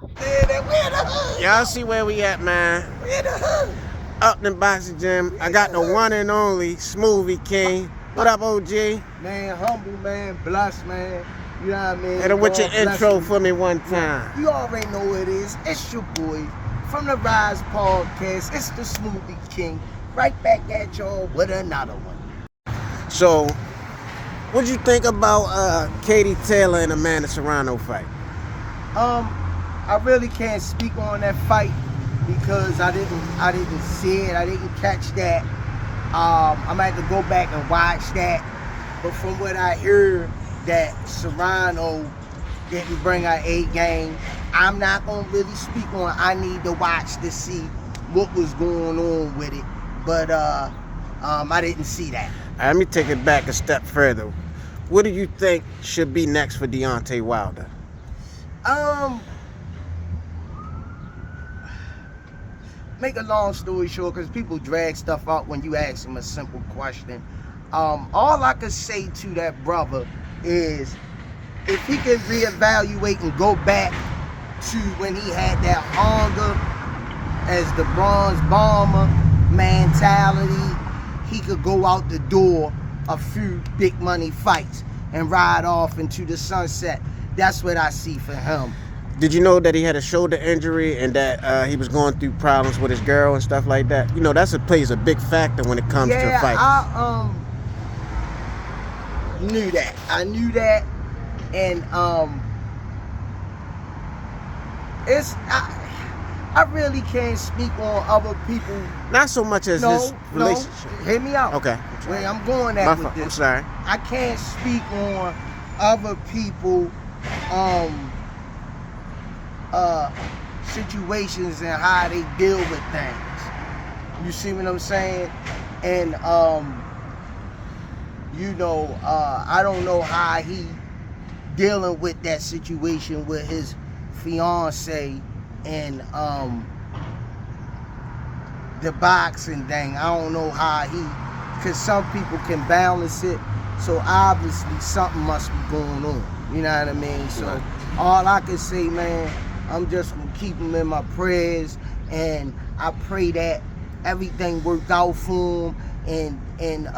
Where the hood? Y'all see where we at, man? Where the hood? Up in boxing gym. I got the one and only Smoothie King. What up, OG? Man, humble, man, blessed, man. You know what I mean? And with your God bless intro you. for me one time. You already know what it is. It's your boy from the Rise Podcast. It's the Smoothie King. Right back at y'all with another one. So, what'd you think about Katie Taylor and Amanda Serrano fight? I really can't speak on that fight because I didn't see it. I didn't catch that. I'm gonna have to go back and watch that. But from what I heard, that Serrano didn't bring her A game. I'm not gonna really speak on. I need to watch to see what was going on with it. But I didn't see that. Let me take it back a step further. What do you think should be next for Deontay Wilder? Make a long story short, because people drag stuff out when you ask them a simple question. All I could say to that brother is, if he can reevaluate and go back to when he had that hunger as the bronze bomber mentality, he could go out the door a few big money fights and ride off into the sunset. That's what I see for him. Did you know that he had a shoulder injury and that he was going through problems with his girl and stuff like that? You know, plays a big factor when it comes to fighting. I knew that. I knew that, and I really can't speak on other people. Not so much as this relationship. No, hear me out. Okay. Where I'm going at with this. I'm sorry. I can't speak on other people situations and how they deal with things. You see what I'm saying? And I don't know how he dealing with that situation with his fiance and the boxing thing. I don't know how because some people can balance it, so obviously something must be going on. You know what I mean? So all I can say, man, I'm just gonna keep him in my prayers, and I pray that everything work out for him, and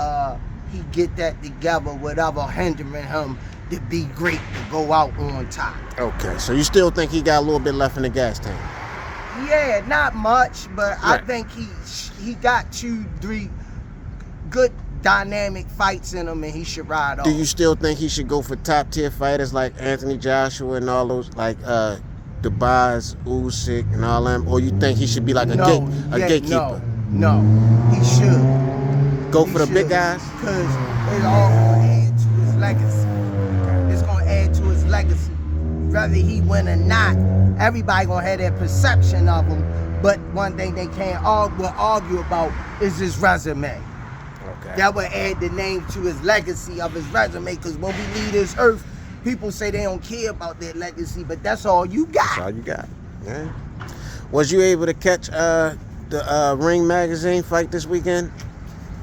he get that together, whatever hindering him to be great, to go out on top. Okay, so you still think he got a little bit left in the gas tank? Yeah, not much, but right. I think he got 2-3 good dynamic fights in him, and he should ride off. Do you still think he should go for top tier fighters like Anthony Joshua and all those, like Dubois, Usyk, and all them, or you think he should be like a gatekeeper? No, he should go for the big guys, because it's all gonna add to his legacy. It's gonna add to his legacy, whether he win or not. Everybody gonna have their perception of him, but one thing they can't argue about is his resume. Okay. That would add the name to his legacy of his resume, because when we leave this earth, people say they don't care about their legacy, but that's all you got. That's all you got. Yeah. Was you able to catch the Ring Magazine fight this weekend?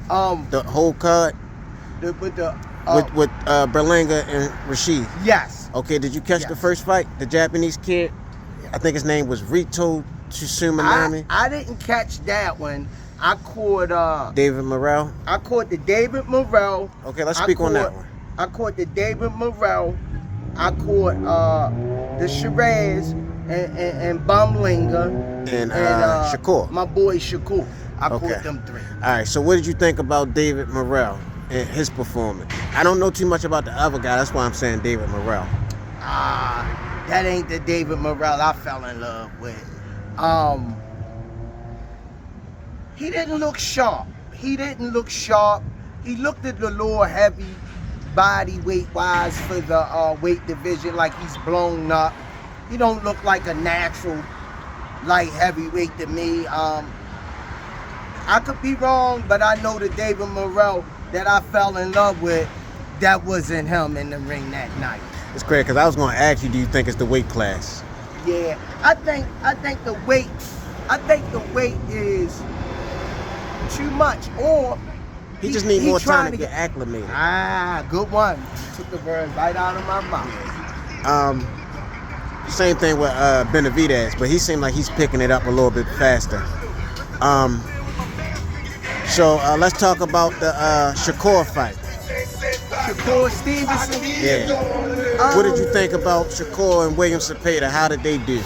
The whole card? With Berlanga and Rashid? Yes. Okay, did you catch the first fight? The Japanese kid? I think his name was Rito Tsumanami. I didn't catch that one. I caught David Morrell. I caught the David Morrell. Okay, let's speak on that one. I caught the David Morrell. I caught the Sheeraz and Berlanga and Shakur. My boy Shakur. I caught them 3. All right, so what did you think about David Morrell and his performance? I don't know too much about the other guy. That's why I'm saying David Morrell. That ain't the David Morrell I fell in love with. He didn't look sharp. He looked at the lower heavy body weight wise for the weight division like he's blown up. He don't look like a natural light heavyweight to me. I could be wrong, but I know the David Morrell that I fell in love with, that wasn't him in the ring that night. It's crazy, because I was going to ask you, do you think it's the weight class? Yeah, I think the weight is too much, or he just needs more time to get acclimated. Good one. You took the words right out of my mouth. Same thing with Benavidez, but he seemed like he's picking it up a little bit faster. So let's talk about the Shakur fight. Shakur Stevenson. Yeah. What did you think about Shakur and William Cepeda? How did they do?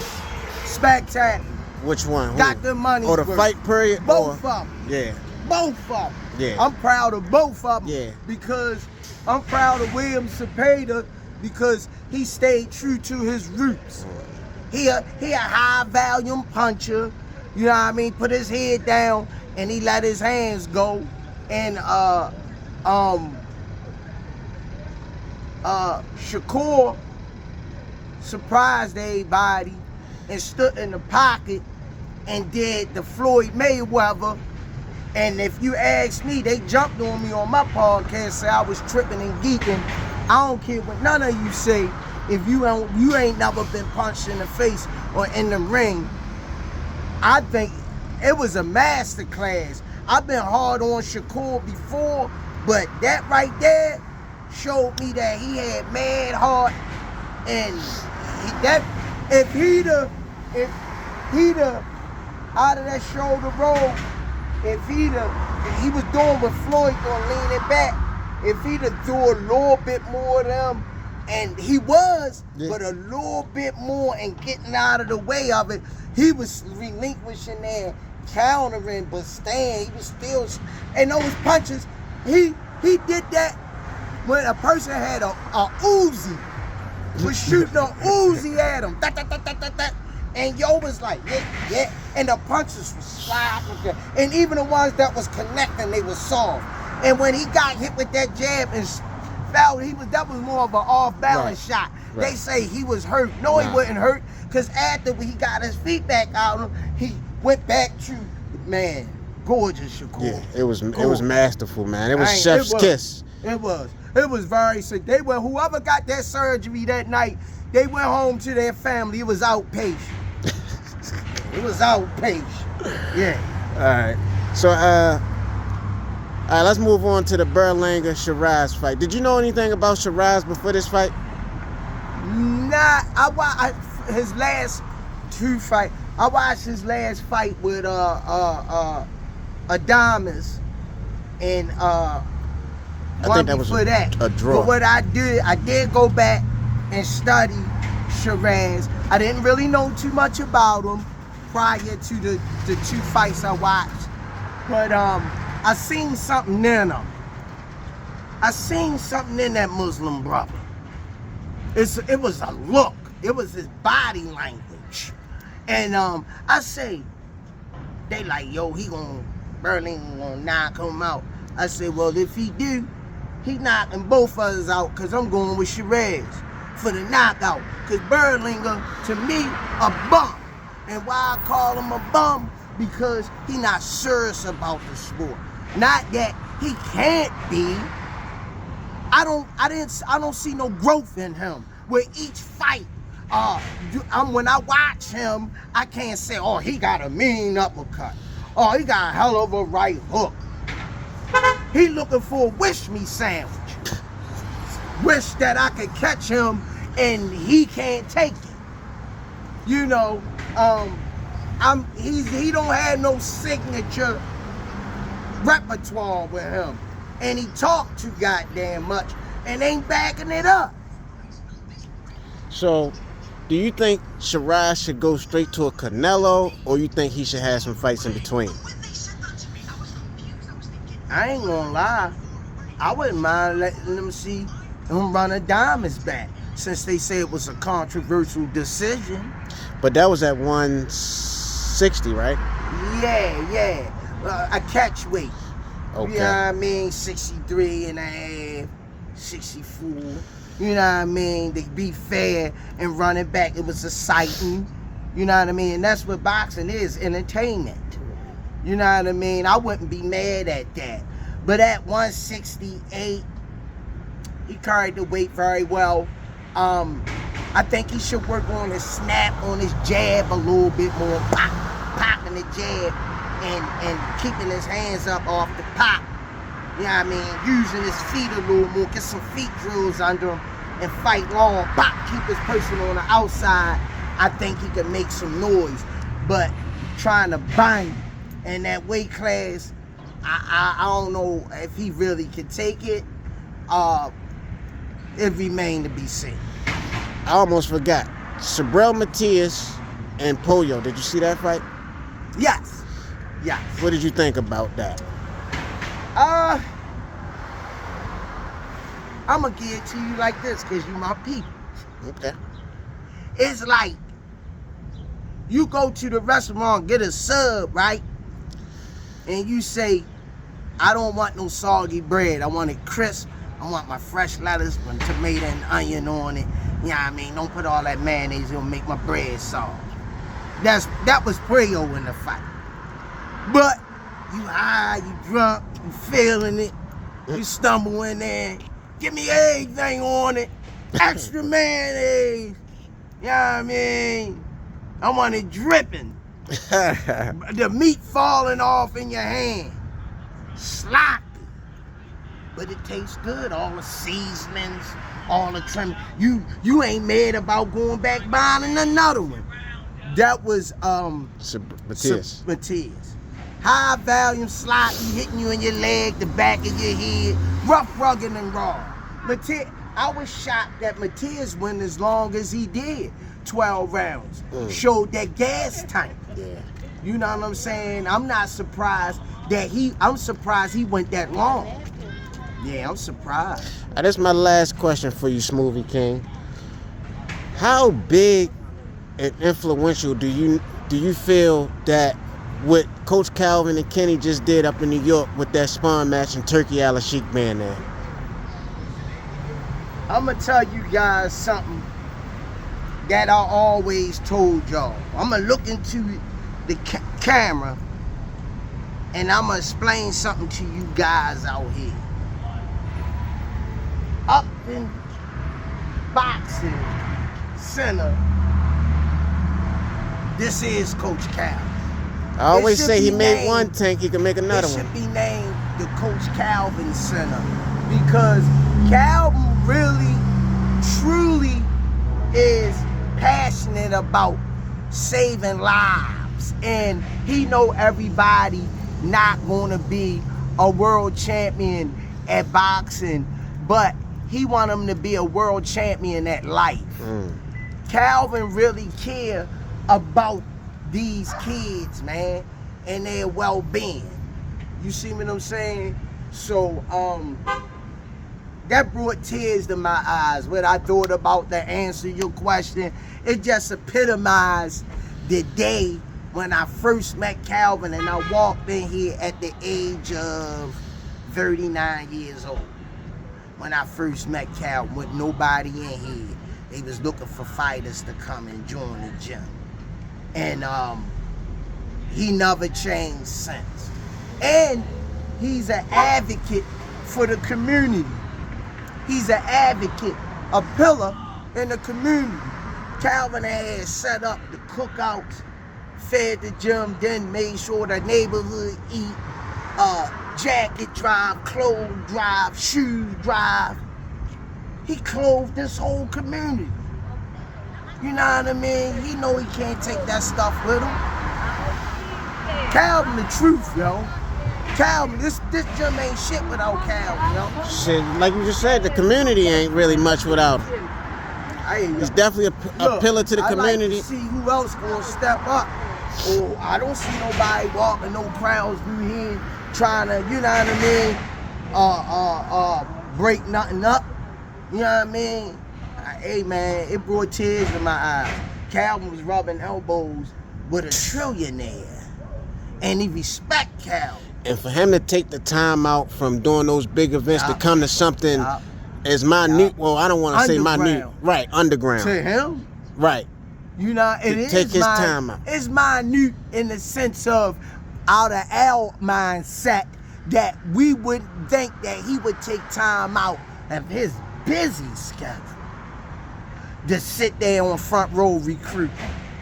Spectacular. Which one? Who? Got the money. Or the fight period? Both of them. Yeah. Both of them. Yeah. I'm proud of both of them. Yeah. Because I'm proud of William Cepeda because he stayed true to his roots. He a high volume puncher. You know what I mean? Put his head down and he let his hands go. And Shakur surprised everybody and stood in the pocket and did the Floyd Mayweather. And if you ask me, they jumped on me on my podcast, say I was tripping and geeking. I don't care what none of you say. If you ain't never been punched in the face or in the ring, I think it was a master class. I've been hard on Shakur before, but that right there showed me that he had mad heart, and if he'd out of that shoulder roll, if he was doing what Floyd doing, leaning back, if he'd have threw a little bit more of them, and he was, but a little bit more and getting out of the way of it, he was relinquishing there, countering, but staying. He was still, and those punches, he did that when a person had a Uzi, was shooting a Uzi at him, and yo was like, yeah, and the punches was sliding, and even the ones that was connecting, they was soft. And when he got hit with that jab and fell, that was more of an off-balance shot. Right. They say he was hurt. No, he wasn't hurt, because after he got his feet back out of him, he went back to, man, gorgeous Shakur. Yeah, it was masterful, man. It was chef's kiss. It was very sick. Whoever got that surgery that night, they went home to their family. It was outpatient. It was outpatient. Yeah. All right. So, all right, let's move on to the Berlanga Sheeraz fight. Did you know anything about Sheeraz before this fight? Nah, I watched his last two fights. I watched his last fight with Adamas, and I think that was a draw. But what I did go back and study Sheeraz. I didn't really know too much about him prior to the two fights I watched, but I seen something in him. I seen something in that Muslim brother. It was a look. It was his body language. And I say, they like, yo, Berlanga gonna knock him out. I say, well, if he do, he knocking both of us out, because I'm going with Sheeraz for the knockout. Because Berlanga, to me, a bum. And why I call him a bum? Because he not serious about the sport. Not that he can't be. I don't see no growth in him. With each fight, when I watch him, I can't say, oh, he got a mean uppercut. Oh, he got a hell of a right hook. He looking for a wish me sandwich. Wish that I could catch him and he can't take it. You know, he don't have no signature repertoire with him. And he talk too goddamn much and ain't backing it up. So, do you think Sheeraz should go straight to a Canelo, or you think he should have some fights in between? I ain't gonna lie. I wouldn't mind letting them see him run Adamas back, since they say it was a controversial decision. But that was at 160, right? Yeah. A catch weight. Okay. You know what I mean? 63 and a half, 64. You know what I mean? They be fair and run it back. It was exciting. You know what I mean? And that's what boxing is, entertainment. You know what I mean? I wouldn't be mad at that. But at 168, he carried the weight very well. I think he should work on his snap, on his jab a little bit more. Popping the jab and keeping his hands up off the pop. You know what I mean? Using his feet a little more. Get some feet drills under him and fight long. Keep his person on the outside I think he could make some noise. But trying to bind in that weight class, I don't know if he really could take it. It remained to be seen. I almost forgot. Sabrel Matias and Pollo. Did you see that fight? Yes. Yes. What did you think about that? I'm going to give it to you like this because you my people. Okay. It's like you go to the restaurant, get a sub, right? And you say, I don't want no soggy bread. I want it crisp. I want my fresh lettuce with tomato and onion on it. You know what I mean? Don't put all that mayonnaise. It'll make my bread soft. That was Pollo in the fight. But you high, you drunk, you feeling it. You stumble in there. Give me everything on it. Extra mayonnaise. You know what I mean? I want it dripping. The meat falling off in your hand. Sloppy. But it tastes good. All the seasonings, all the trim. You ain't mad about going back buying another one. That was Matias. Matias. High volume, sloppy, hitting you in your leg, the back of your head, rough, rugged, and raw. Matias, I was shocked that Matias went as long as he did, 12 rounds. Showed that gas tank. Yeah. You know what I'm saying? I'm not surprised that I'm surprised he went that long. Yeah, I'm surprised. That's my last question for you, Smoothie King. How big and influential do you feel that what Coach Calvin and Kenny just did up in New York with that spawn match and Turkey Al-Sheikh man there? I'm going to tell you guys something that I always told y'all. I'm going to look into the camera and I'm going to explain something to you guys out here. Up in boxing center, this is Coach Calvin. I always say he made one tank, he can make another one. It should be named the Coach Calvin Center because Calvin really, truly is passionate about saving lives, and he know everybody not going to be a world champion at boxing, but he want them to be a world champion at life. Calvin really care about these kids, man, and their well-being. You see what I'm saying? So, that brought tears to my eyes. What I thought about to answer your question, it just epitomized the day when I first met Calvin and I walked in here at the age of 39 years old. When I first met Calvin with nobody in here. They was looking for fighters to come and join the gym. And he never changed since. And he's an advocate for the community. He's an advocate, a pillar in the community. Calvin has set up the cookouts, fed the gym, then made sure the neighborhood eat, jacket drive, clothes drive, shoes drive. He clothed this whole community. You know what I mean? He know he can't take that stuff with him. Calvin the truth, yo. Calvin, this gym ain't shit without Calvin, yo. Shit, like you just said, the community ain't really much without him. He's definitely a pillar to the community. I like to see who else gonna step up. Oh, I don't see nobody walking no crowds through here trying to, you know what I mean, break nothing up. You know what I mean? Hey man, it brought tears in my eyes. Calvin was rubbing elbows with a trillionaire, and he respect Calvin. And for him to take the time out from doing those big events to come to something as minute, well, I don't want to say minute, right, underground. To him? Right. You know, it is take his time out. It's minute in the sense of out of our mindset that we wouldn't think that he would take time out of his busy schedule to sit there on front row recruiting,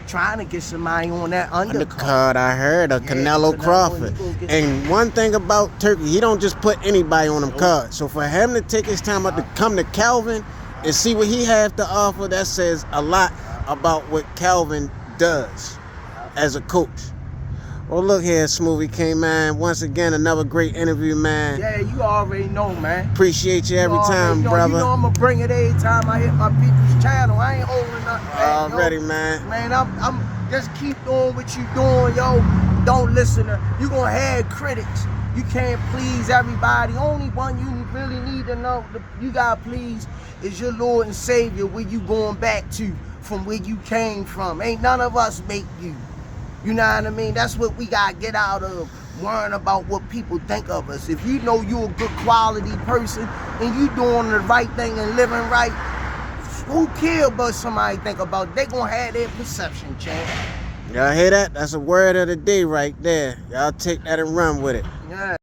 trying to get somebody on that undercard. I heard of Canelo Crawford. And one thing about Turkey, he don't just put anybody on them cards. So for him to take his time out to come to Calvin and see what he has to offer, that says a lot about what Calvin does as a coach. Well, look here, Smoothie King, man. Once again, another great interview, man. Yeah, you already know, man. Appreciate you every time, brother. You know I'm gonna bring it every time I hit my people's channel. I ain't holding nothing back, Already, yo. man. Man, I'm just keep doing what you doing, yo. Don't listen to. You gonna have critics. You can't please everybody. Only one you really need to know you gotta please is your Lord and Savior, where you going back to from where you came from. Ain't none of us make you. You know what I mean? That's what we gotta get out of worrying about what people think of us. If you know you're a good quality person and you doing the right thing and living right, who cares what somebody think about it? They gonna have their perception change. Y'all hear that? That's a word of the day right there. Y'all take that and run with it. Yeah.